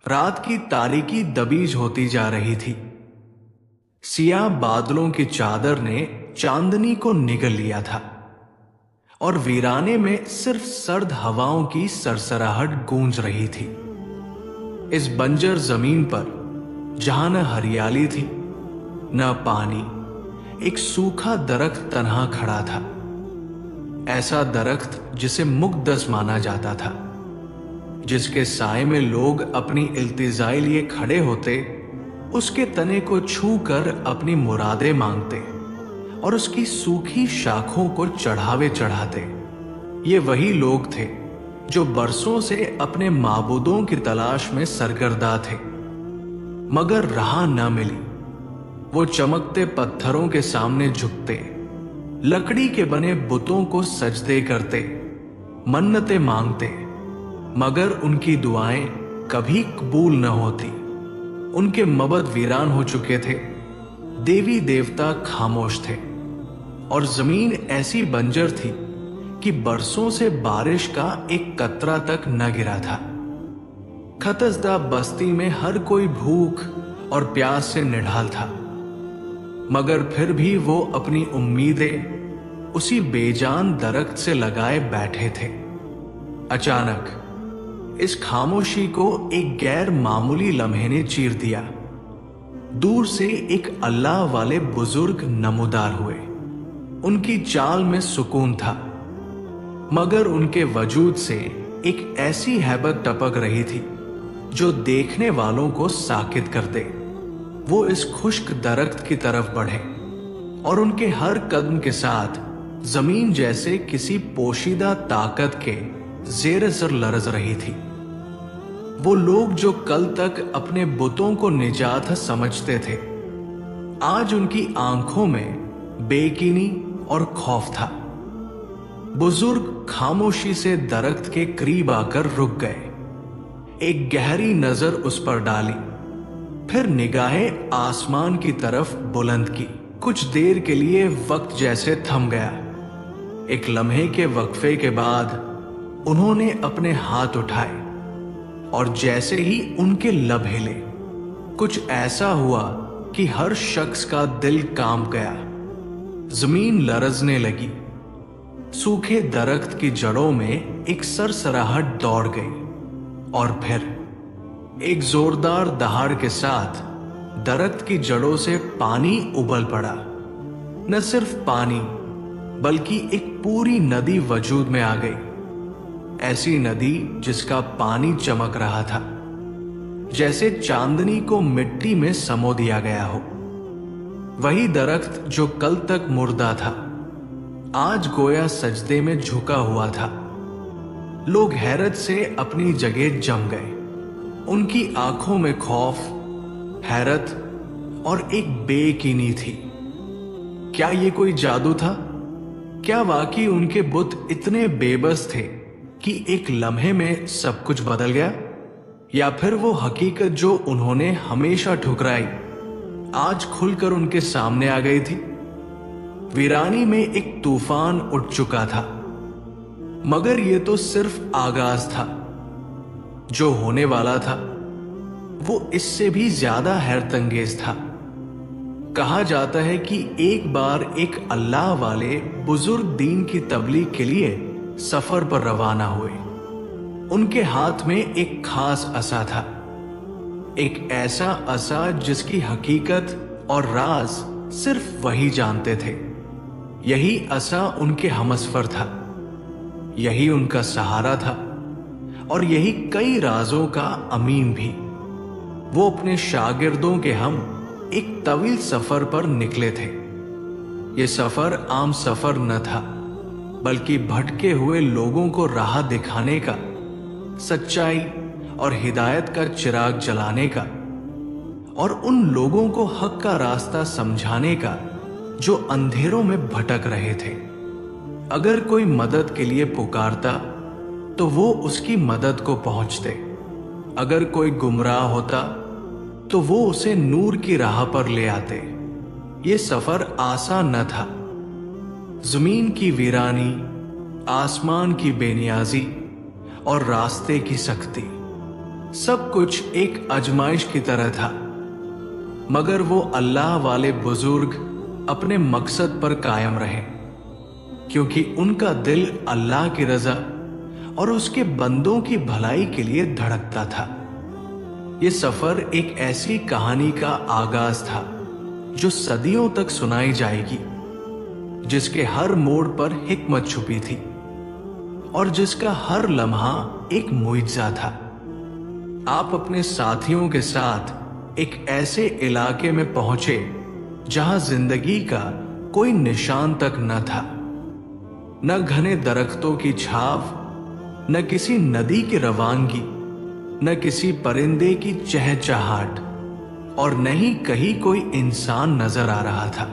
रात की तारीकी दबीज होती जा रही थी। सियाह बादलों की चादर ने चांदनी को निगल लिया था और वीराने में सिर्फ सर्द हवाओं की सरसराहट गूंज रही थी। इस बंजर जमीन पर जहां न हरियाली थी न पानी, एक सूखा दरख्त तन्हा खड़ा था। ऐसा दरख्त जिसे मुक़द्दस माना जाता था, जिसके साए में लोग अपनी इल्तिजाई लिए खड़े होते, उसके तने को छू कर अपनी मुरादें मांगते और उसकी सूखी शाखों को चढ़ावे चढ़ाते। ये वही लोग थे जो बरसों से अपने माबूदों की तलाश में सरगर्दा थे, मगर राह न मिली। वो चमकते पत्थरों के सामने झुकते, लकड़ी के बने बुतों को सजदे करते, मन्नतें मांगते, मगर उनकी दुआएं कभी कबूल न होती। उनके मबद वीरान हो चुके थे, देवी देवता खामोश थे और जमीन ऐसी बंजर थी कि बरसों से बारिश का एक कतरा तक न गिरा था। खतसदा बस्ती में हर कोई भूख और प्यास से निढाल था, मगर फिर भी वो अपनी उम्मीदें उसी बेजान दरख्त से लगाए बैठे थे। अचानक इस खामोशी को एक गैर मामूली लम्हे ने चीर दिया। दूर से एक अल्लाह वाले बुजुर्ग नमूदार हुए। उनकी चाल में सुकून था, मगर उनके वजूद से एक ऐसी हैबत टपक रही थी जो देखने वालों को साकित कर दे। वो इस खुश्क दरख्त की तरफ बढ़े और उनके हर कदम के साथ जमीन जैसे किसी पोशीदा ताकत के ज़ेर असर लरज रही थी। वो लोग जो कल तक अपने बुतों को निजात समझते थे, आज उनकी आंखों में बेकीनी और खौफ था। बुजुर्ग खामोशी से दरख्त के करीब आकर रुक गए, एक गहरी नजर उस पर डाली, फिर निगाहें आसमान की तरफ बुलंद की। कुछ देर के लिए वक्त जैसे थम गया। एक लम्हे के वक्फे के बाद उन्होंने अपने हाथ उठाए और जैसे ही उनके लब हिले, कुछ ऐसा हुआ कि हर शख्स का दिल कांप गया। जमीन लरजने लगी, सूखे दरख्त की जड़ों में एक सरसराहट दौड़ गई और फिर एक जोरदार दहाड़ के साथ दरख्त की जड़ों से पानी उबल पड़ा। न सिर्फ पानी, बल्कि एक पूरी नदी वजूद में आ गई। ऐसी नदी जिसका पानी चमक रहा था, जैसे चांदनी को मिट्टी में समो दिया गया हो। वही दरख्त जो कल तक मुर्दा था, आज गोया सजदे में झुका हुआ था। लोग हैरत से अपनी जगह जम गए। उनकी आंखों में खौफ, हैरत और एक बेयकीनी थी। क्या ये कोई जादू था? क्या वाकई उनके बुत इतने बेबस थे कि एक लम्हे में सब कुछ बदल गया? या फिर वो हकीकत जो उन्होंने हमेशा ठुकराई, आज खुलकर उनके सामने आ गई थी? वीरानी में एक तूफान उठ चुका था, मगर ये तो सिर्फ आगाज था। जो होने वाला था वो इससे भी ज्यादा हैरतअंगेज था। कहा जाता है कि एक बार एक अल्लाह वाले बुजुर्ग दीन की तबलीग के लिए सफर पर रवाना हुए। उनके हाथ में एक खास असा था, एक ऐसा असा जिसकी हकीकत और राज सिर्फ वही जानते थे। यही असा उनके हमसफर था, यही उनका सहारा था और यही कई राजों का अमीन भी। वो अपने शागिर्दों के हम एक तवील सफर पर निकले थे। ये सफर आम सफर न था, बल्कि भटके हुए लोगों को राह दिखाने का, सच्चाई और हिदायत का चिराग जलाने का, और उन लोगों को हक का रास्ता समझाने का जो अंधेरों में भटक रहे थे। अगर कोई मदद के लिए पुकारता तो वो उसकी मदद को पहुंचते। अगर कोई गुमराह होता तो वो उसे नूर की राह पर ले आते। ये सफर आसान न था। जमीन की वीरानी, आसमान की बेनियाजी और रास्ते की सख्ती, सब कुछ एक आजमाइश की तरह था, मगर वो अल्लाह वाले बुजुर्ग अपने मकसद पर कायम रहे, क्योंकि उनका दिल अल्लाह की रजा और उसके बंदों की भलाई के लिए धड़कता था। ये सफर एक ऐसी कहानी का आगाज था जो सदियों तक सुनाई जाएगी, जिसके हर मोड़ पर हिकमत छुपी थी और जिसका हर लम्हा एक मुइज्जा था। आप अपने साथियों के साथ एक ऐसे इलाके में पहुंचे जहां जिंदगी का कोई निशान तक न था, न घने दरख्तों की छाव, न किसी नदी की रवानगी, न किसी परिंदे की चहचहाट, और न ही कहीं कोई इंसान नजर आ रहा था।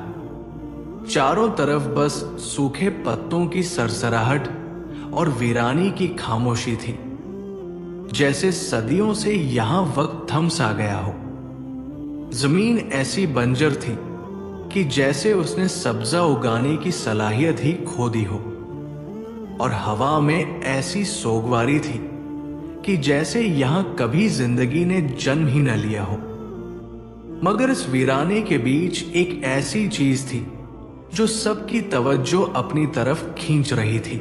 चारों तरफ बस सूखे पत्तों की सरसराहट और वीरानी की खामोशी थी, जैसे सदियों से यहां वक्त थम सा गया हो। जमीन ऐसी बंजर थी कि जैसे उसने सब्जा उगाने की सलाहियत ही खो दी हो, और हवा में ऐसी सोगवारी थी कि जैसे यहां कभी जिंदगी ने जन्म ही न लिया हो। मगर इस वीराने के बीच एक ऐसी चीज थी जो सबकी तवज्जो अपनी तरफ खींच रही थी।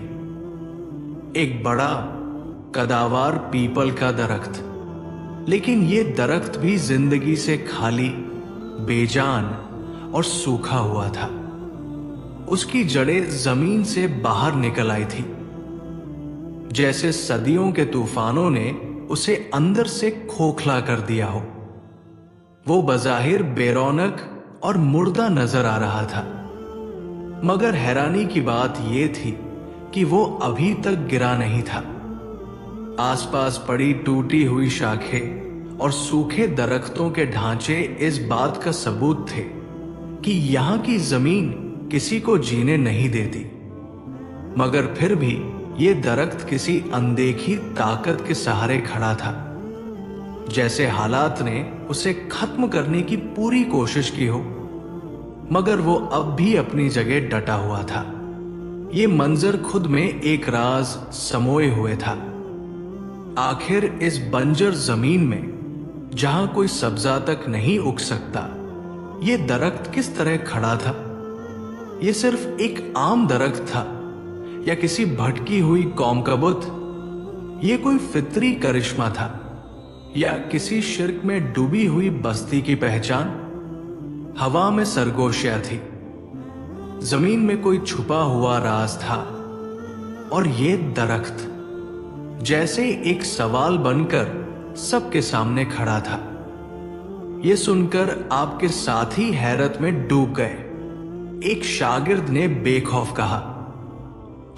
एक बड़ा कदावार पीपल का दरख्त, लेकिन यह दरख्त भी जिंदगी से खाली, बेजान और सूखा हुआ था। उसकी जड़ें जमीन से बाहर निकल आई थी, जैसे सदियों के तूफानों ने उसे अंदर से खोखला कर दिया हो। वो बज़ाहिर बेरौनक और मुर्दा नजर आ रहा था, मगर हैरानी की बात यह थी कि वो अभी तक गिरा नहीं था। आसपास पड़ी टूटी हुई शाखें और सूखे दरख्तों के ढांचे इस बात का सबूत थे कि यहां की जमीन किसी को जीने नहीं देती। मगर फिर भी ये दरख्त किसी अनदेखी ताकत के सहारे खड़ा था, जैसे हालात ने उसे खत्म करने की पूरी कोशिश की हो, मगर वो अब भी अपनी जगह डटा हुआ था। ये मंजर खुद में एक राज समोए हुए था। आखिर इस बंजर जमीन में जहां कोई सब्जा तक नहीं उग सकता, ये दरख्त किस तरह खड़ा था? ये सिर्फ एक आम दरख्त था या किसी भटकी हुई कौम का बुत? ये कोई फितरी करिश्मा था या किसी शिर्क में डूबी हुई बस्ती की पहचान? हवा में सरगोशियां थी, जमीन में कोई छुपा हुआ राज था, और ये दरख्त जैसे एक सवाल बनकर सबके सामने खड़ा था। ये सुनकर आपके साथी हैरत में डूब गए। एक शागिर्द ने बेखौफ कहा,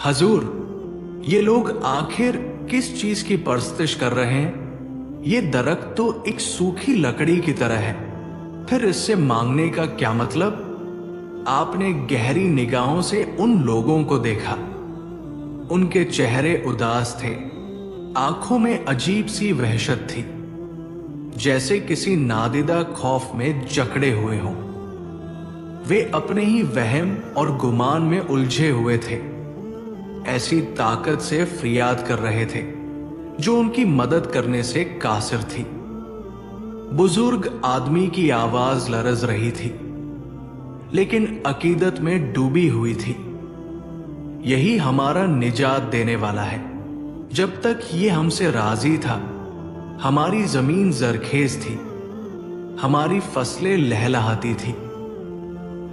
हजूर, ये लोग आखिर किस चीज की परस्तिश कर रहे हैं? ये दरख्त तो एक सूखी लकड़ी की तरह है, फिर इससे मांगने का क्या मतलब? आपने गहरी निगाहों से उन लोगों को देखा। उनके चेहरे उदास थे, आंखों में अजीब सी वहशत थी, जैसे किसी नादिदा खौफ में जकड़े हुए हों। वे अपने ही वहम और गुमान में उलझे हुए थे, ऐसी ताकत से फरियाद कर रहे थे जो उनकी मदद करने से कासिर थी। बुजुर्ग आदमी की आवाज लरज रही थी, लेकिन अकीदत में डूबी हुई थी। यही हमारा निजात देने वाला है। जब तक ये हमसे राजी था, हमारी जमीन जरखेज थी, हमारी फसलें लहलहाती थी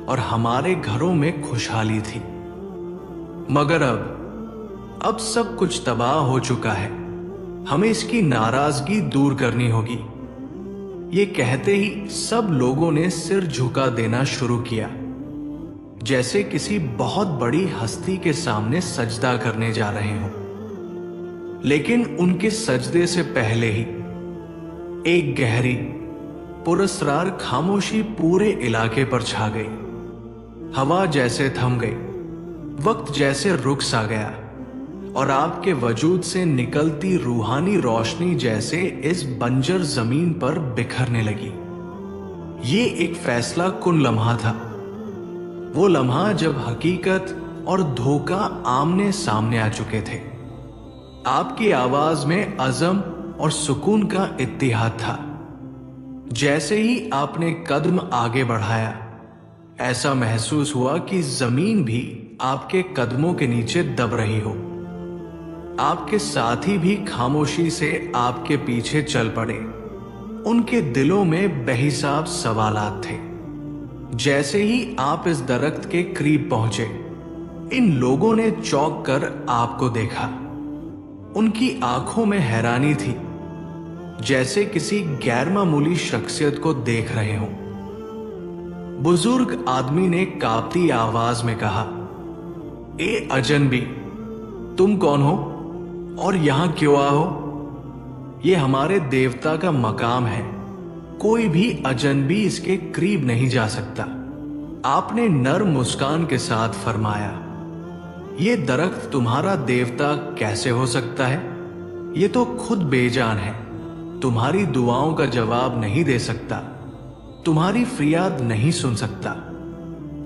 और हमारे घरों में खुशहाली थी। मगर अब सब कुछ तबाह हो चुका है। हमें इसकी नाराजगी दूर करनी होगी। ये कहते ही सब लोगों ने सिर झुका देना शुरू किया, जैसे किसी बहुत बड़ी हस्ती के सामने सजदा करने जा रहे हों। लेकिन उनके सजदे से पहले ही एक गहरी पुरस्रार खामोशी पूरे इलाके पर छा गई। हवा जैसे थम गई, वक्त जैसे रुक सा गया, और आपके वजूद से निकलती रूहानी रोशनी जैसे इस बंजर जमीन पर बिखरने लगी। ये एक फैसला कुन लम्हा था, वो लम्हा जब हकीकत और धोखा आमने सामने आ चुके थे। आपकी आवाज में अज़म और सुकून का इत्तिहाद था। जैसे ही आपने कदम आगे बढ़ाया, ऐसा महसूस हुआ कि जमीन भी आपके कदमों के नीचे दब रही हो। आपके साथी भी खामोशी से आपके पीछे चल पड़े। उनके दिलों में बेहिसाब सवालात थे। जैसे ही आप इस दरख्त के करीब पहुंचे, इन लोगों ने चौंक कर आपको देखा। उनकी आंखों में हैरानी थी, जैसे किसी गैरमामूली शख्सियत को देख रहे हों। बुजुर्ग आदमी ने कांपती आवाज में कहा, ए अजनबी, तुम कौन हो और यहां क्यों आए हो? ये हमारे देवता का मकाम है, कोई भी अजनबी इसके करीब नहीं जा सकता। आपने नर्म मुस्कान के साथ फरमाया, ये दरख्त तुम्हारा देवता कैसे हो सकता है? ये तो खुद बेजान है, तुम्हारी दुआओं का जवाब नहीं दे सकता, तुम्हारी फरियाद नहीं सुन सकता।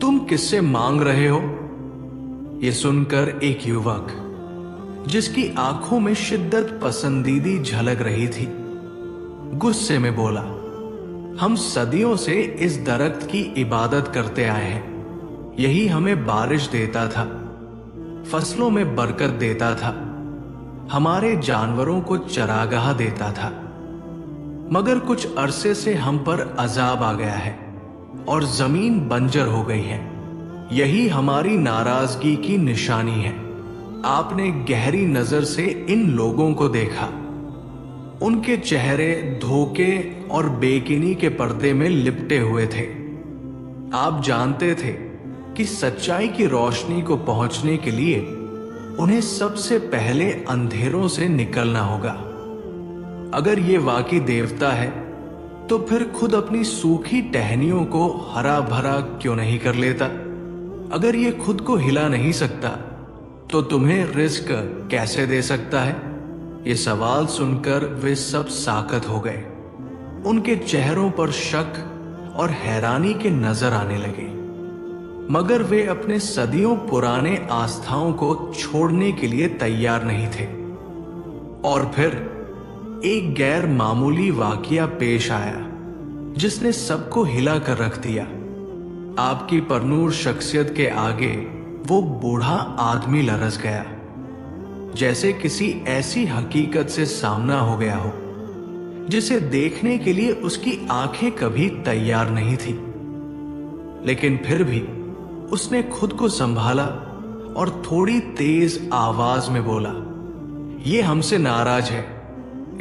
तुम किससे मांग रहे हो? ये सुनकर एक युवक, जिसकी आंखों में शिद्दत पसंदीदी झलक रही थी, गुस्से में बोला, हम सदियों से इस दरख्त की इबादत करते आए हैं। यही हमें बारिश देता था, फसलों में बरकत देता था, हमारे जानवरों को चरागाह देता था। मगर कुछ अरसे से हम पर अजाब आ गया है और जमीन बंजर हो गई है। यही हमारी नाराजगी की निशानी है। आपने गहरी नजर से इन लोगों को देखा। उनके चेहरे धोखे और बेकिनी के पर्दे में लिपटे हुए थे। आप जानते थे कि सच्चाई की रोशनी को पहुंचने के लिए उन्हें सबसे पहले अंधेरों से निकलना होगा। अगर ये वाकई देवता है, तो फिर खुद अपनी सूखी टहनियों को हरा भरा क्यों नहीं कर लेता? अगर ये खुद को हिला नहीं सकता, तो तुम्हें रिस्क कैसे दे सकता है? ये सवाल सुनकर वे सब साकत हो गए। उनके चेहरों पर शक और हैरानी के नजर आने लगे, मगर वे अपने सदियों पुराने आस्थाओं को छोड़ने के लिए तैयार नहीं थे। और फिर एक गैर मामूली वाकया पेश आया, जिसने सबको हिला कर रख दिया। आपकी परनूर शख्सियत के आगे वो बूढ़ा आदमी लरस गया, जैसे किसी ऐसी हकीकत से सामना हो गया हो जिसे देखने के लिए उसकी आंखें कभी तैयार नहीं थी। लेकिन फिर भी उसने खुद को संभाला और थोड़ी तेज आवाज में बोला, ये हमसे नाराज है,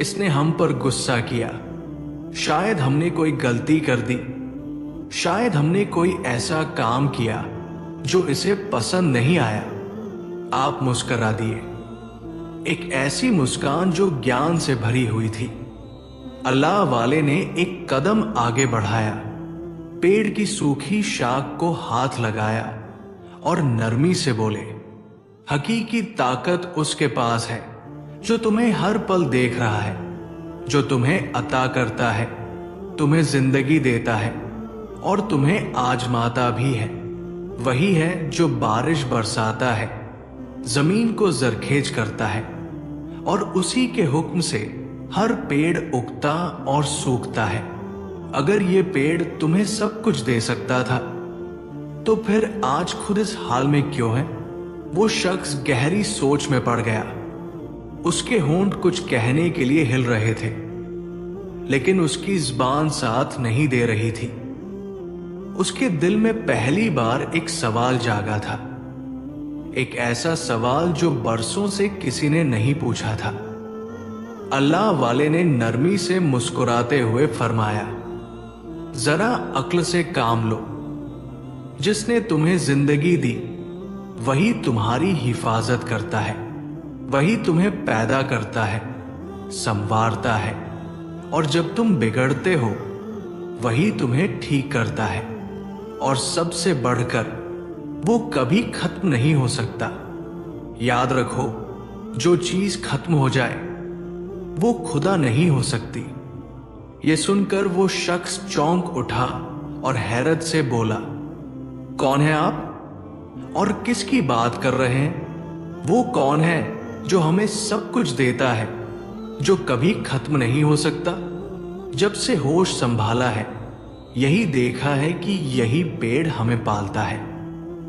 इसने हम पर गुस्सा किया। शायद हमने कोई गलती कर दी, शायद हमने कोई ऐसा काम किया जो इसे पसंद नहीं आया। आप मुस्करा दिए, एक ऐसी मुस्कान जो ज्ञान से भरी हुई थी। अल्लाह वाले ने एक कदम आगे बढ़ाया, पेड़ की सूखी शाख को हाथ लगाया और नरमी से बोले, हकीकी ताकत उसके पास है जो तुम्हें हर पल देख रहा है, जो तुम्हें अता करता है, तुम्हें जिंदगी देता है और तुम्हें आजमाता भी है। वही है जो बारिश बरसाता है, जमीन को जरखेज करता है, और उसी के हुक्म से हर पेड़ उगता और सूखता है। अगर ये पेड़ तुम्हें सब कुछ दे सकता था, तो फिर आज खुद इस हाल में क्यों है? वो शख्स गहरी सोच में पड़ गया। उसके होंठ कुछ कहने के लिए हिल रहे थे, लेकिन उसकी जुबान साथ नहीं दे रही थी। उसके दिल में पहली बार एक सवाल जागा था, एक ऐसा सवाल जो बरसों से किसी ने नहीं पूछा था। अल्लाह वाले ने नरमी से मुस्कुराते हुए फरमाया, जरा अक्ल से काम लो। जिसने तुम्हें जिंदगी दी, वही तुम्हारी हिफाजत करता है, वही तुम्हें पैदा करता है, संवारता है, और जब तुम बिगड़ते हो, वही तुम्हें ठीक करता है। और सबसे बढ़कर वो कभी खत्म नहीं हो सकता। याद रखो, जो चीज खत्म हो जाए वो खुदा नहीं हो सकती। ये सुनकर वो शख्स चौंक उठा और हैरत से बोला, कौन है आप और किसकी बात कर रहे हैं? वो कौन है जो हमें सब कुछ देता है, जो कभी खत्म नहीं हो सकता। जब से होश संभाला है यही देखा है कि यही पेड़ हमें पालता है,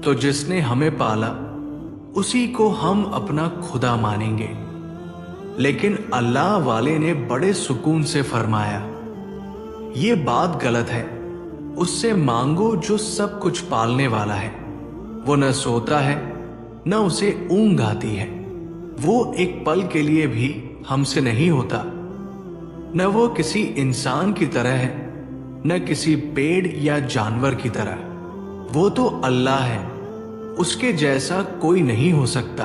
तो जिसने हमें पाला उसी को हम अपना खुदा मानेंगे। लेकिन अल्लाह वाले ने बड़े सुकून से फरमाया, ये बात गलत है, उससे मांगो जो सब कुछ पालने वाला है। वो न सोता है न उसे ऊंघ आती है, वो एक पल के लिए भी हमसे नहीं होता। न वो किसी इंसान की तरह है न किसी पेड़ या जानवर की तरह। वो तो अल्लाह है, उसके जैसा कोई नहीं हो सकता।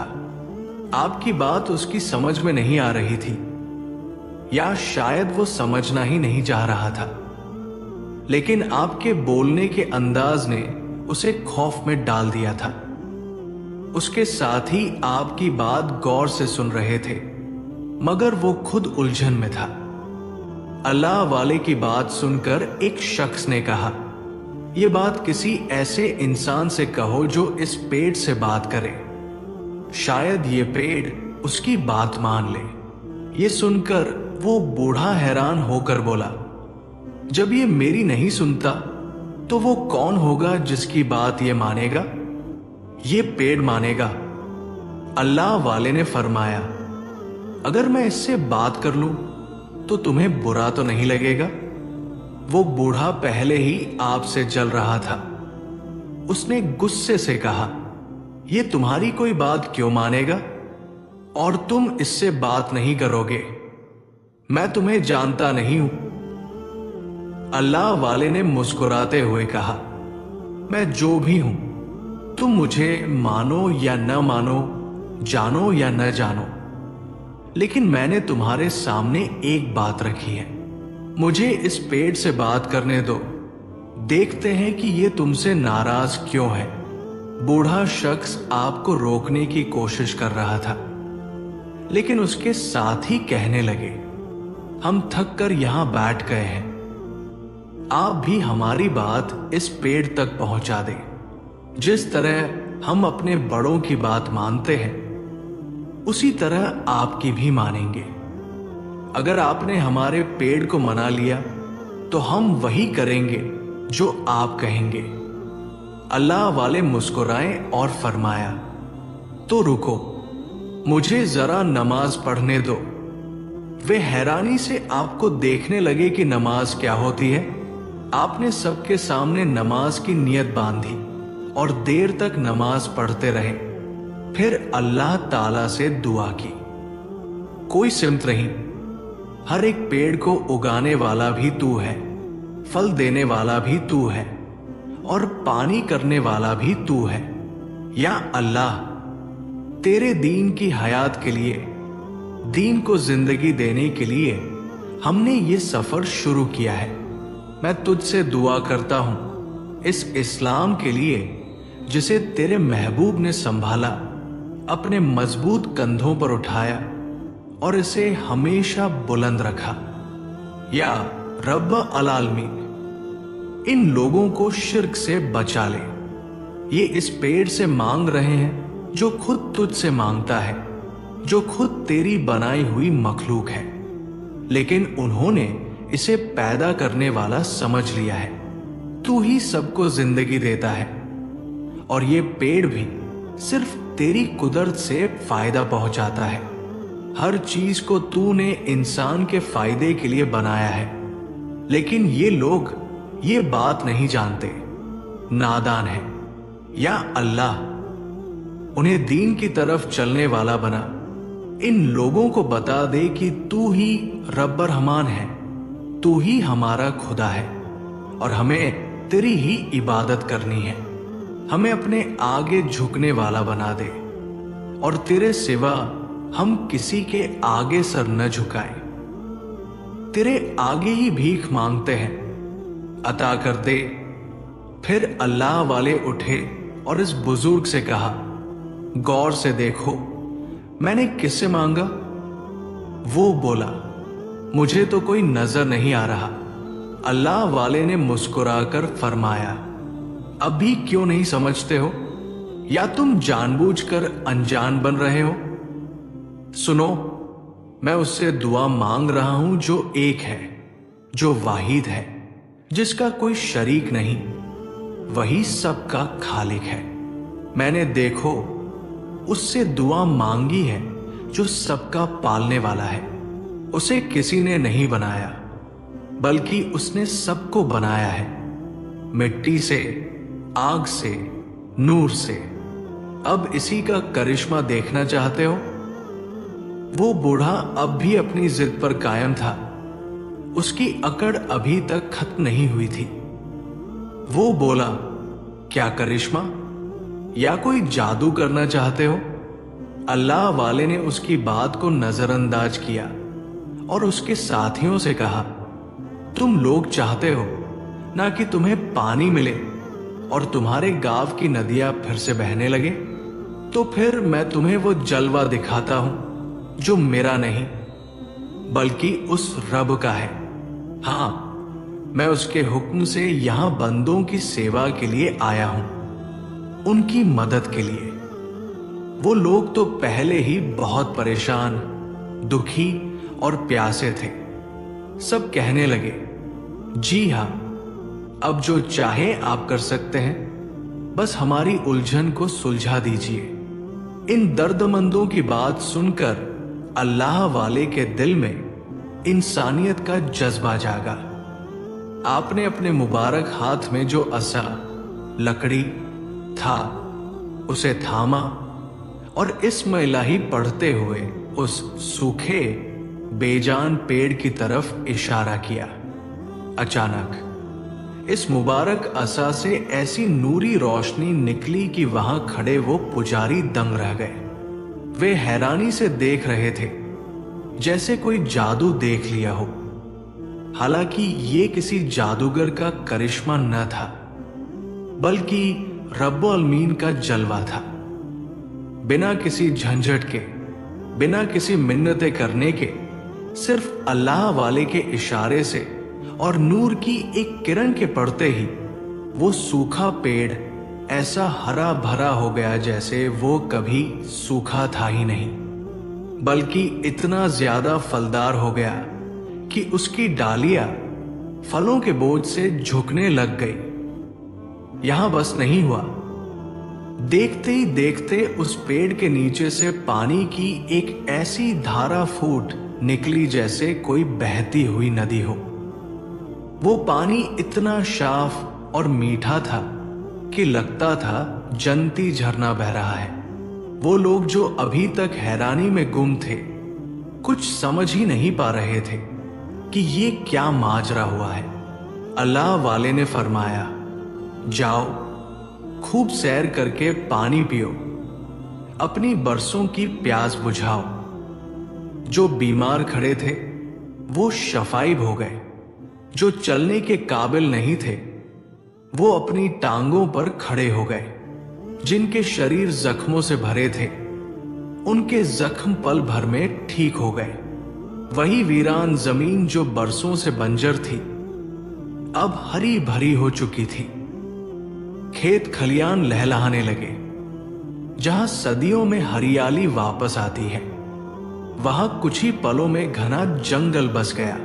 आपकी बात उसकी समझ में नहीं आ रही थी, या शायद वो समझना ही नहीं चाह रहा था, लेकिन आपके बोलने के अंदाज ने उसे खौफ में डाल दिया था। उसके साथ ही आपकी बात गौर से सुन रहे थे, मगर वो खुद उलझन में था। अल्लाह वाले की बात सुनकर एक शख्स ने कहा, यह बात किसी ऐसे इंसान से कहो जो इस पेड़ से बात करे, शायद ये पेड़ उसकी बात मान ले। ये सुनकर वो बूढ़ा हैरान होकर बोला, जब ये मेरी नहीं सुनता तो वो कौन होगा जिसकी बात ये मानेगा? ये पेड़ मानेगा। अल्लाह वाले ने फरमाया, अगर मैं इससे बात कर लूं तो तुम्हें बुरा तो नहीं लगेगा? वो बूढ़ा पहले ही आपसे जल रहा था। उसने गुस्से से कहा, यह तुम्हारी कोई बात क्यों मानेगा और तुम इससे बात नहीं करोगे? मैं तुम्हें जानता नहीं हूं। अल्लाह वाले ने मुस्कुराते हुए कहा, मैं जो भी हूं, तुम मुझे मानो या न मानो, जानो या न जानो, लेकिन मैंने तुम्हारे सामने एक बात रखी है। मुझे इस पेड़ से बात करने दो, देखते हैं कि ये तुमसे नाराज क्यों है। बूढ़ा शख्स आपको रोकने की कोशिश कर रहा था, लेकिन उसके साथ ही कहने लगे, हम थक कर यहां बैठ गए हैं, आप भी हमारी बात इस पेड़ तक पहुंचा दें। जिस तरह हम अपने बड़ों की बात मानते हैं उसी तरह आपकी भी मानेंगे। अगर आपने हमारे पेड़ को मना लिया तो हम वही करेंगे जो आप कहेंगे। अल्लाह वाले मुस्कुराए और फरमाया, तो रुको, मुझे जरा नमाज पढ़ने दो। वे हैरानी से आपको देखने लगे कि नमाज क्या होती है। आपने सबके सामने नमाज की नियत बांधी और देर तक नमाज पढ़ते रहे, फिर अल्लाह ताला से दुआ की। कोई सिमत नहीं, हर एक पेड़ को उगाने वाला भी तू है, फल देने वाला भी तू है और पानी करने वाला भी तू है। या अल्लाह, तेरे दीन की हयात के लिए, दीन को जिंदगी देने के लिए हमने ये सफर शुरू किया है। मैं तुझसे दुआ करता हूं इस इस्लाम के लिए जिसे तेरे महबूब ने संभाला, अपने मजबूत कंधों पर उठाया और इसे हमेशा बुलंद रखा। या रब्ब अलालमीन, इन लोगों को शिर्क से बचा ले। ये इस पेड़ से मांग रहे हैं जो खुद तुझसे मांगता है, जो खुद तेरी बनाई हुई मखलूक है, लेकिन उन्होंने इसे पैदा करने वाला समझ लिया है। तू ही सबको जिंदगी देता है और ये पेड़ भी सिर्फ तेरी कुदरत से फायदा पहुंचाता है। हर चीज को तूने इंसान के फायदे के लिए बनाया है, लेकिन ये लोग ये बात नहीं जानते, नादान है। या अल्लाह, उन्हें दीन की तरफ चलने वाला बना। इन लोगों को बता दे कि तू ही रब्बर रहमान है, तू ही हमारा खुदा है और हमें तेरी ही इबादत करनी है। हमें अपने आगे झुकने वाला बना दे और तेरे सिवा हम किसी के आगे सर न झुकाएं। तेरे आगे ही भीख मांगते हैं, अता कर दे। फिर अल्लाह वाले उठे और इस बुजुर्ग से कहा, गौर से देखो, मैंने किससे मांगा? वो बोला, मुझे तो कोई नजर नहीं आ रहा। अल्लाह वाले ने मुस्कुराकर फरमाया, अभी क्यों नहीं समझते हो? या तुम जानबूझकर अनजान बन रहे हो? सुनो, मैं उससे दुआ मांग रहा हूं जो एक है, जो वाहिद है, जिसका कोई शरीक नहीं, वही सबका खालिक है। मैंने देखो उससे दुआ मांगी है जो सबका पालने वाला है। उसे किसी ने नहीं बनाया, बल्कि उसने सबको बनाया है, मिट्टी से, आग से, नूर से। अब इसी का करिश्मा देखना चाहते हो? वो बूढ़ा अब भी अपनी जिद पर कायम था। उसकी अकड़ अभी तक खत्म नहीं हुई थी। वो बोला, क्या करिश्मा? या कोई जादू करना चाहते हो? अल्लाह वाले ने उसकी बात को नजरअंदाज किया और उसके साथियों से कहा, तुम लोग चाहते हो ना कि तुम्हें पानी मिले और तुम्हारे गांव की नदियां फिर से बहने लगे? तो फिर मैं तुम्हें वो जलवा दिखाता हूं जो मेरा नहीं बल्कि उस रब का है। हां, मैं उसके हुक्म से यहां बंदों की सेवा के लिए आया हूं, उनकी मदद के लिए। वो लोग तो पहले ही बहुत परेशान, दुखी और प्यासे थे। सब कहने लगे, जी हां, अब जो चाहे आप कर सकते हैं, बस हमारी उलझन को सुलझा दीजिए। इन दर्दमंदों की बात सुनकर अल्लाह वाले के दिल में इंसानियत का जज्बा जागा। आपने अपने मुबारक हाथ में जो असा, लकड़ी था, उसे थामा और इसमें इलाही पढ़ते हुए उस सूखे बेजान पेड़ की तरफ इशारा किया। अचानक इस मुबारक असा से ऐसी नूरी रोशनी निकली कि वहां खड़े वो पुजारी दंग रह गए। वे हैरानी से देख रहे थे, जैसे कोई जादू देख लिया हो। हालांकि ये किसी जादूगर का करिश्मा न था, बल्कि रब्बुल आलमीन का जलवा था। बिना किसी झंझट के, बिना किसी मिन्नतें करने के, सिर्फ अल्लाह वाले के इशारे से और नूर की एक किरण के पड़ते ही वो सूखा पेड़ ऐसा हरा भरा हो गया जैसे वो कभी सूखा था ही नहीं, बल्कि इतना ज्यादा फलदार हो गया कि उसकी डालियां फलों के बोझ से झुकने लग गई। यहां बस नहीं हुआ, देखते ही देखते उस पेड़ के नीचे से पानी की एक ऐसी धारा फूट निकली जैसे कोई बहती हुई नदी हो। वो पानी इतना साफ और मीठा था कि लगता था जन्नती झरना बह रहा है। वो लोग जो अभी तक हैरानी में गुम थे, कुछ समझ ही नहीं पा रहे थे कि ये क्या माजरा हुआ है। अल्लाह वाले ने फरमाया, जाओ, खूब सैर करके पानी पियो, अपनी बरसों की प्यास बुझाओ। जो बीमार खड़े थे वो शफाइब हो गए, जो चलने के काबिल नहीं थे वो अपनी टांगों पर खड़े हो गए, जिनके शरीर जख्मों से भरे थे उनके जख्म पल भर में ठीक हो गए। वही वीरान जमीन जो बरसों से बंजर थी अब हरी भरी हो चुकी थी। खेत खलियान लहलहाने लगे। जहां सदियों में हरियाली वापस आती है, वहां कुछ ही पलों में घना जंगल बस गया।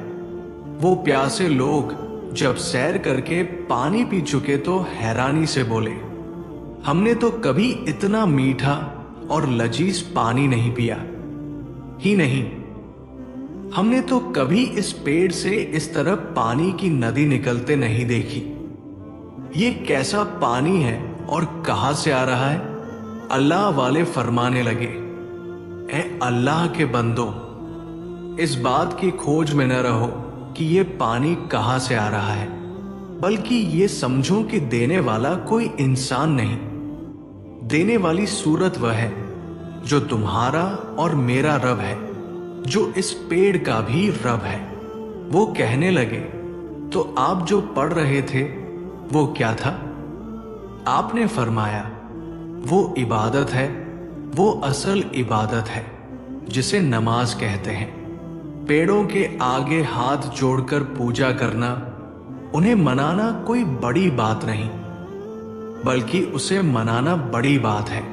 वो प्यासे लोग जब सैर करके पानी पी चुके तो हैरानी से बोले, हमने तो कभी इतना मीठा और लजीज पानी नहीं पिया ही नहीं, हमने तो कभी इस पेड़ से इस तरह पानी की नदी निकलते नहीं देखी। ये कैसा पानी है और कहां से आ रहा है? अल्लाह वाले फरमाने लगे, ए अल्लाह के बंदो, इस बात की खोज में न रहो कि ये पानी कहां से आ रहा है, बल्कि ये समझो कि देने वाला कोई इंसान नहीं, देने वाली सूरत वह है जो तुम्हारा और मेरा रब है, जो इस पेड़ का भी रब है। वो कहने लगे, तो आप जो पढ़ रहे थे वो क्या था? आपने फरमाया, वो इबादत है, वो असल इबादत है जिसे नमाज कहते हैं। पेड़ों के आगे हाथ जोड़कर पूजा करना, उन्हें मनाना कोई बड़ी बात नहीं, बल्कि उसे मनाना बड़ी बात है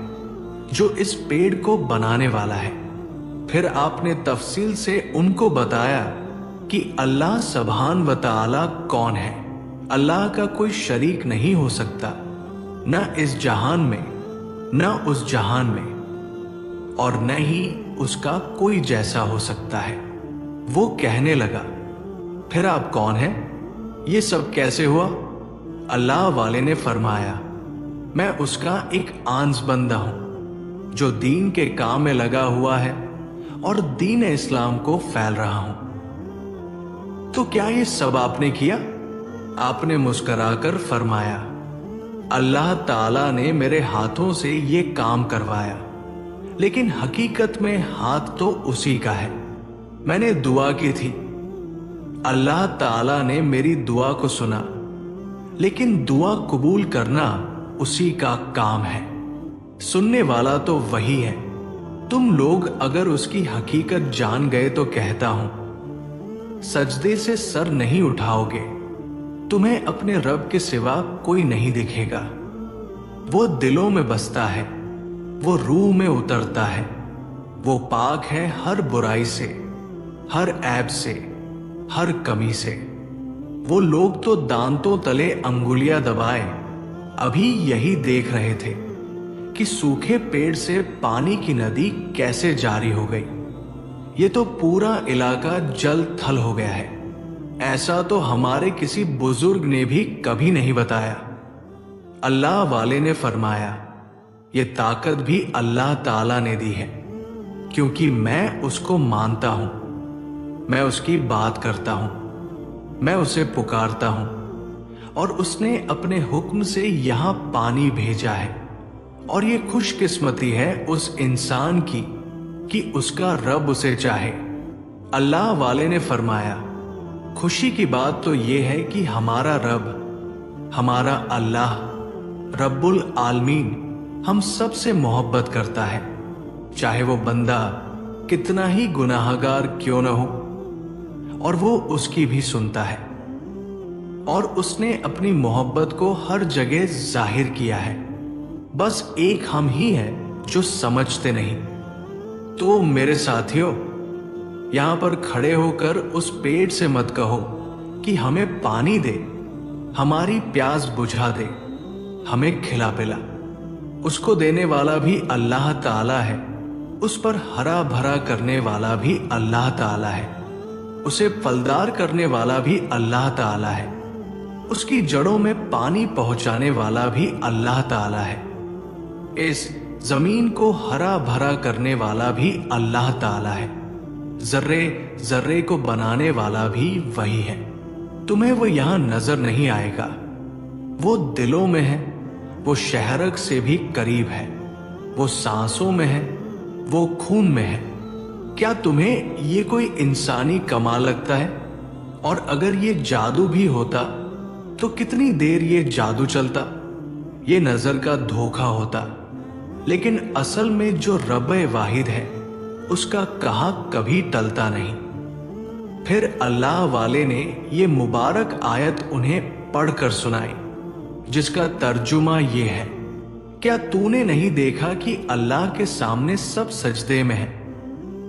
जो इस पेड़ को बनाने वाला है। फिर आपने तफसील से उनको बताया कि अल्लाह सुब्हान व तआला कौन है। अल्लाह का कोई शरीक नहीं हो सकता, न इस जहान में न उस जहान में, और न ही उसका कोई जैसा हो सकता है। वो कहने लगा, फिर आप कौन हैं? ये सब कैसे हुआ? अल्लाह वाले ने फरमाया, मैं उसका एक आंस बंदा हूं जो दीन के काम में लगा हुआ है और दीन इस्लाम को फैल रहा हूं। तो क्या ये सब आपने किया? आपने मुस्कुराकर फरमाया, अल्लाह ताला ने मेरे हाथों से ये काम करवाया, लेकिन हकीकत में हाथ तो उसी का है। मैंने दुआ की थी, अल्लाह ताला ने मेरी दुआ को सुना, लेकिन दुआ कबूल करना उसी का काम है। सुनने वाला तो वही है। तुम लोग अगर उसकी हकीकत जान गए तो कहता हूं, सजदे से सर नहीं उठाओगे, तुम्हें अपने रब के सिवा कोई नहीं दिखेगा। वो दिलों में बसता है, वो रूह में उतरता है, वो पाक है हर बुराई से, हर ऐब से, हर कमी से। वो लोग तो दांतों तले अंगुलियां दबाए अभी यही देख रहे थे कि सूखे पेड़ से पानी की नदी कैसे जारी हो गई। ये तो पूरा इलाका जल थल हो गया है। ऐसा तो हमारे किसी बुजुर्ग ने भी कभी नहीं बताया। अल्लाह वाले ने फरमाया, ये ताकत भी अल्लाह ताला ने दी है, क्योंकि मैं उसको मानता हूं, मैं उसकी बात करता हूं, मैं उसे पुकारता हूं, और उसने अपने हुक्म से यहां पानी भेजा है। और ये खुशकिस्मती है उस इंसान की कि उसका रब उसे चाहे। अल्लाह वाले ने फरमाया, खुशी की बात तो ये है कि हमारा रब, हमारा अल्लाह रब्बुल आलमीन हम सब से मोहब्बत करता है, चाहे वो बंदा कितना ही गुनाहगार क्यों न हो, और वो उसकी भी सुनता है। और उसने अपनी मोहब्बत को हर जगह जाहिर किया है। बस एक हम ही हैं जो समझते नहीं। तो मेरे साथियों, यहां पर खड़े होकर उस पेड़ से मत कहो कि हमें पानी दे, हमारी प्यास बुझा दे, हमें खिला पिला। उसको देने वाला भी अल्लाह ताला है, उस पर हरा भरा करने वाला भी अल्लाह ताला है, उसे फलदार करने वाला भी अल्लाह ताला है, उसकी जड़ों में पानी पहुंचाने वाला भी अल्लाह ताला है, इस जमीन को हरा भरा करने वाला भी अल्लाह ताला है, जर्रे जर्रे को बनाने वाला भी वही है। तुम्हें वो यहां नजर नहीं आएगा, वो दिलों में है, वो शहरक से भी करीब है, वो सांसों में है, वो खून में है। क्या तुम्हें ये कोई इंसानी कमाल लगता है? और अगर ये जादू भी होता तो कितनी देर ये जादू चलता? ये नजर का धोखा होता। लेकिन असल में जो रब वाहिद है उसका कहा कभी टलता नहीं। फिर अल्लाह वाले ने ये मुबारक आयत उन्हें पढ़कर सुनाई, जिसका तर्जुमा ये है, क्या तूने नहीं देखा कि अल्लाह के सामने सब सजदे में है,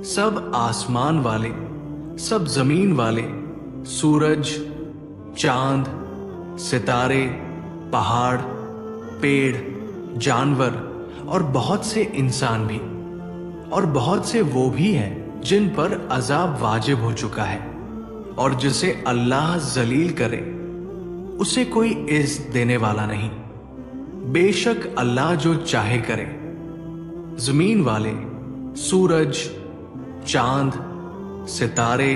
सब आसमान वाले, सब जमीन वाले, सूरज, चांद, सितारे, पहाड़, पेड़, जानवर और बहुत से इंसान भी, और बहुत से वो भी हैं जिन पर अजाब वाजिब हो चुका है, और जिसे अल्लाह जलील करे उसे कोई इज्जत देने वाला नहीं। बेशक अल्लाह जो चाहे करे। जमीन वाले, सूरज, चांद, सितारे,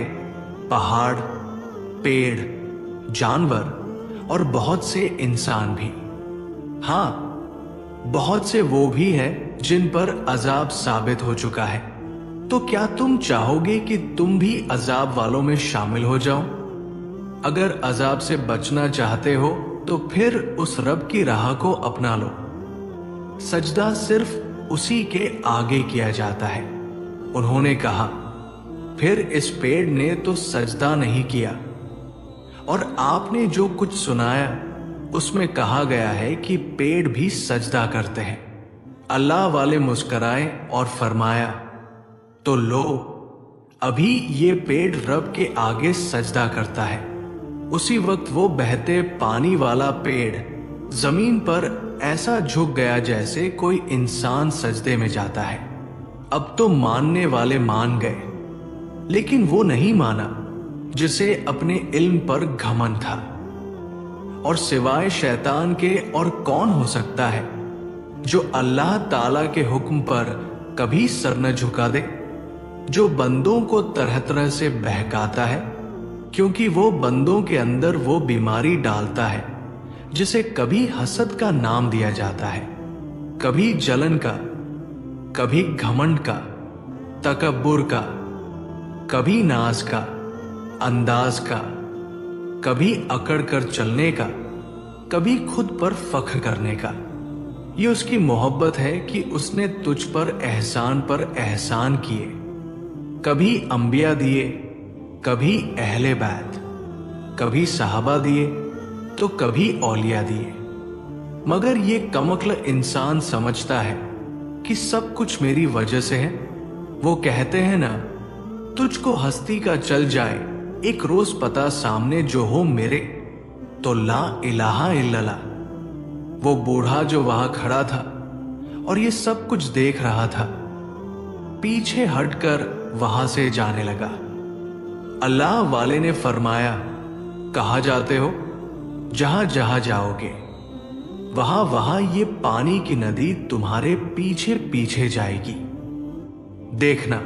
पहाड़, पेड़, जानवर और बहुत से इंसान भी, हां बहुत से वो भी हैं जिन पर अजाब साबित हो चुका है। तो क्या तुम चाहोगे कि तुम भी अजाब वालों में शामिल हो जाओ? अगर अजाब से बचना चाहते हो तो फिर उस रब की राह को अपना लो। सजदा सिर्फ उसी के आगे किया जाता है। उन्होंने कहा, फिर इस पेड़ ने तो सजदा नहीं किया। और आपने जो कुछ सुनाया उसमें कहा गया है कि पेड़ भी सजदा करते हैं। अल्लाह वाले मुस्कराए और फरमाया, तो लो, अभी ये पेड़ रब के आगे सजदा करता है। उसी वक्त वो बहते पानी वाला पेड़ जमीन पर ऐसा झुक गया जैसे कोई इंसान सजदे में जाता है। अब तो मानने वाले मान गए, लेकिन वो नहीं माना जिसे अपने इल्म पर घमंड था। और सिवाय शैतान के और कौन हो सकता है जो अल्लाह ताला के हुक्म पर कभी सर न झुका दे, जो बंदों को तरह तरह से बहकाता है, क्योंकि वो बंदों के अंदर वो बीमारी डालता है जिसे कभी हसद का नाम दिया जाता है, कभी जलन का, कभी घमंड का, तकब्बुर का, कभी नाज का, अंदाज का, कभी अकड़ कर चलने का, कभी खुद पर फख्र करने का। ये उसकी मोहब्बत है कि उसने तुझ पर एहसान किए, कभी अंबिया दिए, कभी अहले बैत, कभी सहाबा दिए तो कभी औलिया दिए। मगर ये कमक्ल इंसान समझता है कि सब कुछ मेरी वजह से है। वो कहते हैं ना, तुझको हस्ती का चल जाए एक रोज पता सामने जो हो मेरे, तो ला इलाहा इल्लल्लाह। वो बूढ़ा जो वहां खड़ा था और ये सब कुछ देख रहा था, पीछे हटकर वहां से जाने लगा। अल्लाह वाले ने फरमाया, कहाँ जाते हो? जहां जहां जाओगे वहां वहां ये पानी की नदी तुम्हारे पीछे पीछे जाएगी। देखना,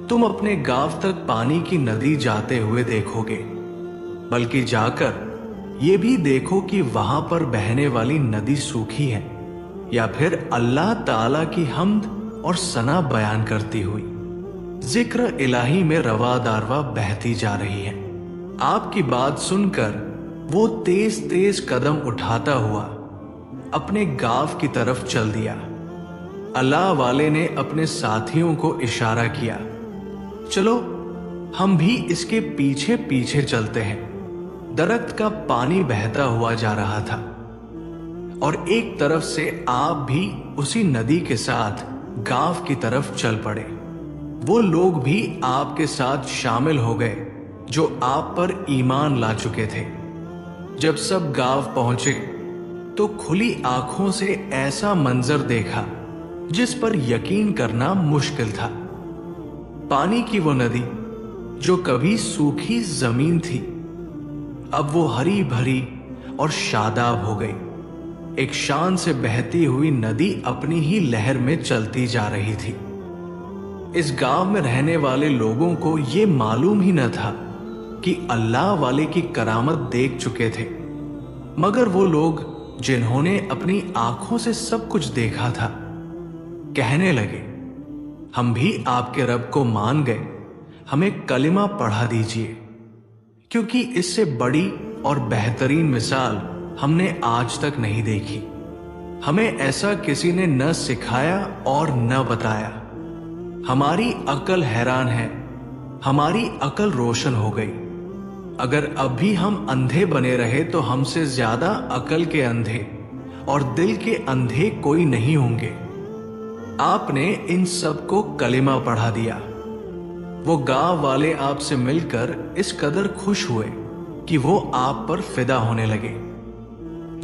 तुम अपने गांव तक पानी की नदी जाते हुए देखोगे, बल्कि जाकर ये भी देखो कि वहां पर बहने वाली नदी सूखी है या फिर अल्लाह ताला की हम्द और सना बयान करती हुई जिक्र इलाही में रवा दारवा बहती जा रही है। आपकी बात सुनकर वो तेज तेज कदम उठाता हुआ अपने गांव की तरफ चल दिया। अल्लाह वाले ने अपने साथियों को इशारा किया, चलो हम भी इसके पीछे पीछे चलते हैं। दरख्त का पानी बहता हुआ जा रहा था और एक तरफ से आप भी उसी नदी के साथ गांव की तरफ चल पड़े। वो लोग भी आपके साथ शामिल हो गए जो आप पर ईमान ला चुके थे। जब सब गांव पहुंचे तो खुली आंखों से ऐसा मंजर देखा जिस पर यकीन करना मुश्किल था। पानी की वो नदी जो कभी सूखी जमीन थी, अब वो हरी भरी और शादाब हो गई। एक शान से बहती हुई नदी अपनी ही लहर में चलती जा रही थी। इस गांव में रहने वाले लोगों को ये मालूम ही न था कि अल्लाह वाले की करामत देख चुके थे, मगर वो लोग जिन्होंने अपनी आंखों से सब कुछ देखा था कहने लगे, हम भी आपके रब को मान गए, हमें कलिमा पढ़ा दीजिए, क्योंकि इससे बड़ी और बेहतरीन मिसाल हमने आज तक नहीं देखी। हमें ऐसा किसी ने न सिखाया और न बताया। हमारी अकल हैरान है, हमारी अकल रोशन हो गई। अगर अब भी हम अंधे बने रहे तो हमसे ज्यादा अकल के अंधे और दिल के अंधे कोई नहीं होंगे। आपने इन सबको कलिमा पढ़ा दिया। वो गांव वाले आपसे मिलकर इस कदर खुश हुए कि वो आप पर फिदा होने लगे,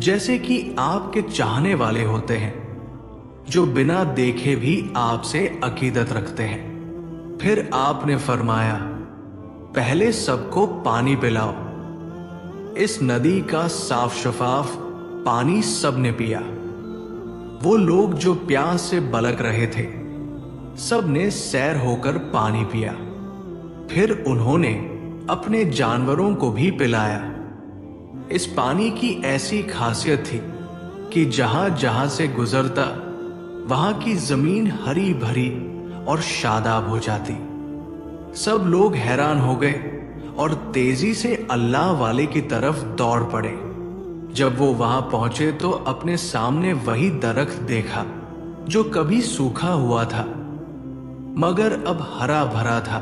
जैसे कि आपके चाहने वाले होते हैं जो बिना देखे भी आपसे अकीदत रखते हैं। फिर आपने फरमाया, पहले सबको पानी पिलाओ। इस नदी का साफ शफाफ पानी सबने पिया। वो लोग जो प्यास से बलक रहे थे, सबने सैर होकर पानी पिया। फिर उन्होंने अपने जानवरों को भी पिलाया। इस पानी की ऐसी खासियत थी कि जहां जहां से गुजरता वहां की जमीन हरी भरी और शादाब हो जाती। सब लोग हैरान हो गए और तेजी से अल्लाह वाले की तरफ दौड़ पड़े। जब वो वहां पहुंचे तो अपने सामने वही दरख्त देखा जो कभी सूखा हुआ था, मगर अब हरा भरा था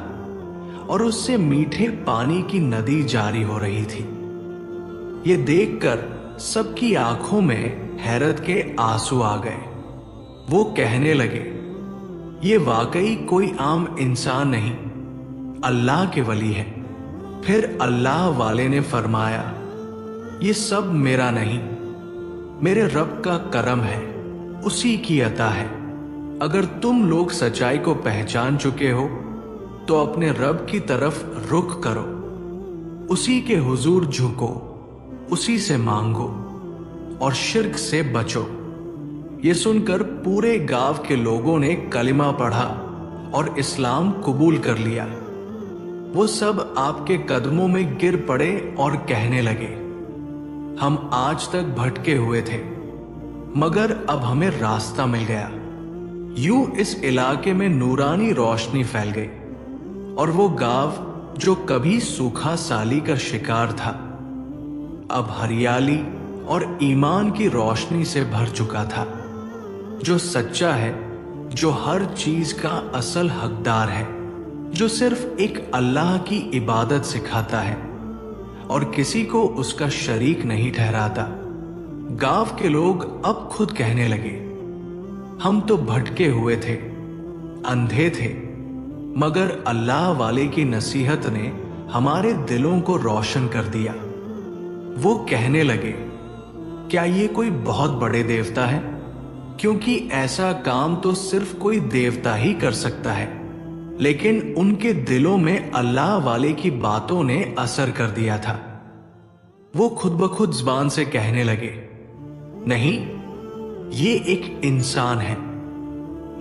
और उससे मीठे पानी की नदी जारी हो रही थी। ये देखकर सबकी आंखों में हैरत के आंसू आ गए। वो कहने लगे, ये वाकई कोई आम इंसान नहीं, अल्लाह के वली है। फिर अल्लाह वाले ने फरमाया, ये सब मेरा नहीं, मेरे रब का करम है, उसी की अता है। अगर तुम लोग सच्चाई को पहचान चुके हो तो अपने रब की तरफ रुख करो, उसी के हुजूर झुको, उसी से मांगो और शिर्क से बचो। ये सुनकर पूरे गांव के लोगों ने कलिमा पढ़ा और इस्लाम कबूल कर लिया। वो सब आपके कदमों में गिर पड़े और कहने लगे, हम आज तक भटके हुए थे, मगर अब हमें रास्ता मिल गया। यूं इस इलाके में नूरानी रोशनी फैल गई और वो गांव जो कभी सूखा साली का शिकार था, अब हरियाली और ईमान की रोशनी से भर चुका था। जो सच्चा है, जो हर चीज का असल हकदार है, जो सिर्फ एक अल्लाह की इबादत सिखाता है और किसी को उसका शरीक नहीं ठहराता। गांव के लोग अब खुद कहने लगे, हम तो भटके हुए थे, अंधे थे, मगर अल्लाह वाले की नसीहत ने हमारे दिलों को रोशन कर दिया। वो कहने लगे, क्या ये कोई बहुत बड़े देवता है? क्योंकि ऐसा काम तो सिर्फ कोई देवता ही कर सकता है। लेकिन उनके दिलों में अल्लाह वाले की बातों ने असर कर दिया था। वो खुद ब खुद जुबान से कहने लगे, नहीं, ये एक इंसान है,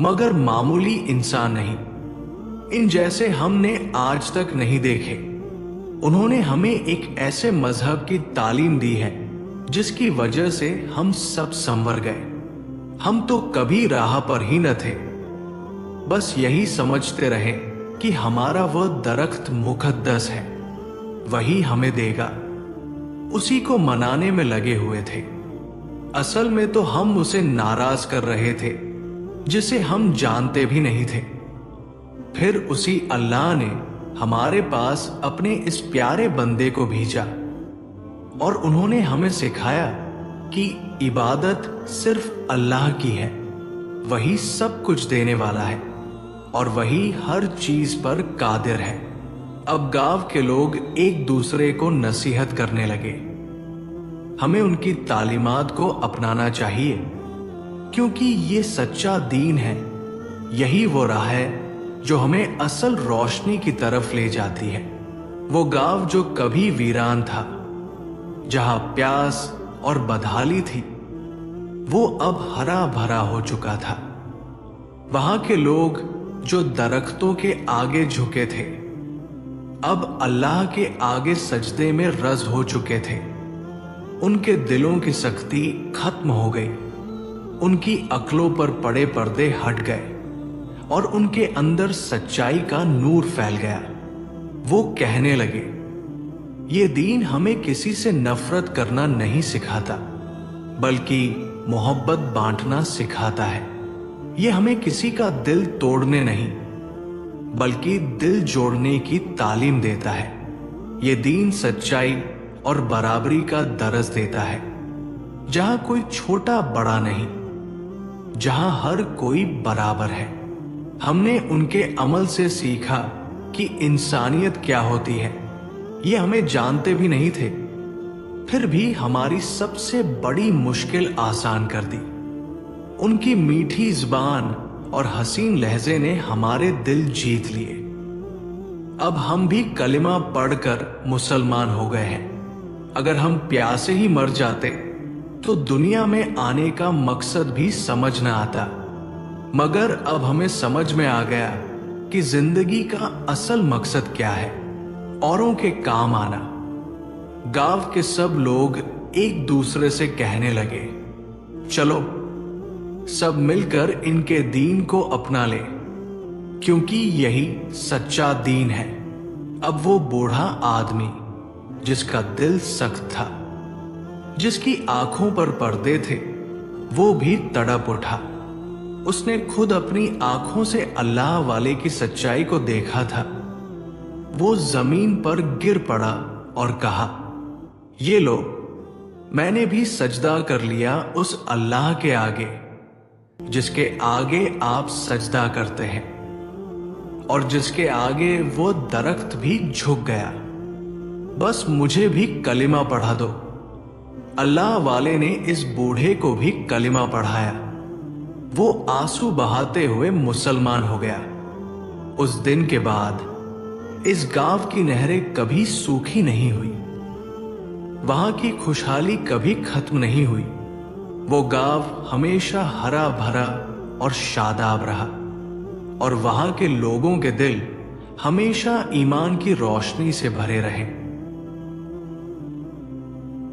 मगर मामूली इंसान नहीं। इन जैसे हमने आज तक नहीं देखे। उन्होंने हमें एक ऐसे मजहब की तालीम दी है जिसकी वजह से हम सब संवर गए। हम तो कभी राह पर ही न थे, बस यही समझते रहे कि हमारा वह दरख्त मुकद्दस है, वही हमें देगा। उसी को मनाने में लगे हुए थे। असल में तो हम उसे नाराज कर रहे थे जिसे हम जानते भी नहीं थे। फिर उसी अल्लाह ने हमारे पास अपने इस प्यारे बंदे को भेजा और उन्होंने हमें सिखाया कि इबादत सिर्फ अल्लाह की है। वही सब कुछ देने वाला है और वही हर चीज पर कादिर है। अब गांव के लोग एक दूसरे को नसीहत करने लगे। हमें उनकी तालीमात को अपनाना चाहिए, क्योंकि ये सच्चा दीन है। यही वो राह है जो हमें असल रोशनी की तरफ ले जाती है। वो गांव जो कभी वीरान था, जहां प्यास और बदहाली थी, वो अब हरा भरा हो चुका था। वहां के लोग जो दरख्तों के आगे झुके थे, अब अल्लाह के आगे सजदे में रज हो चुके थे। उनके दिलों की सख्ती खत्म हो गई, उनकी अक्लों पर पड़े पर्दे हट गए और उनके अंदर सच्चाई का नूर फैल गया। वो कहने लगे, ये दीन हमें किसी से नफरत करना नहीं सिखाता, बल्कि मोहब्बत बांटना सिखाता है। ये हमें किसी का दिल तोड़ने नहीं, बल्कि दिल जोड़ने की तालीम देता है। ये दीन सच्चाई और बराबरी का दर्स देता है, जहां कोई छोटा बड़ा नहीं, जहां हर कोई बराबर है। हमने उनके अमल से सीखा कि इंसानियत क्या होती है। ये हमें जानते भी नहीं थे, फिर भी हमारी सबसे बड़ी मुश्किल आसान कर दी। उनकी मीठी जुबान और हसीन लहजे ने हमारे दिल जीत लिए। अब हम भी कलिमा पढ़कर मुसलमान हो गए हैं। अगर हम प्यासे ही मर जाते तो दुनिया में आने का मकसद भी समझ न आता, मगर अब हमें समझ में आ गया कि जिंदगी का असल मकसद क्या है, औरों के काम आना। गांव के सब लोग एक दूसरे से कहने लगे, चलो सब मिलकर इनके दीन को अपना ले, क्योंकि यही सच्चा दीन है। अब वो बूढ़ा आदमी जिसका दिल सख्त था, जिसकी आंखों पर पर्दे थे, वो भी तड़प उठा। उसने खुद अपनी आंखों से अल्लाह वाले की सच्चाई को देखा था। वो जमीन पर गिर पड़ा और कहा, ये लो, मैंने भी सजदा कर लिया उस अल्लाह के आगे जिसके आगे आप सजदा करते हैं और जिसके आगे वो दरख्त भी झुक गया। बस मुझे भी कलिमा पढ़ा दो। अल्लाह वाले ने इस बूढ़े को भी कलिमा पढ़ाया। वो आंसू बहाते हुए मुसलमान हो गया। उस दिन के बाद इस गांव की नहरें कभी सूखी नहीं हुई। वहां की खुशहाली कभी खत्म नहीं हुई। वो गांव हमेशा हरा भरा और शादाब रहा और वहां के लोगों के दिल हमेशा ईमान की रोशनी से भरे रहे।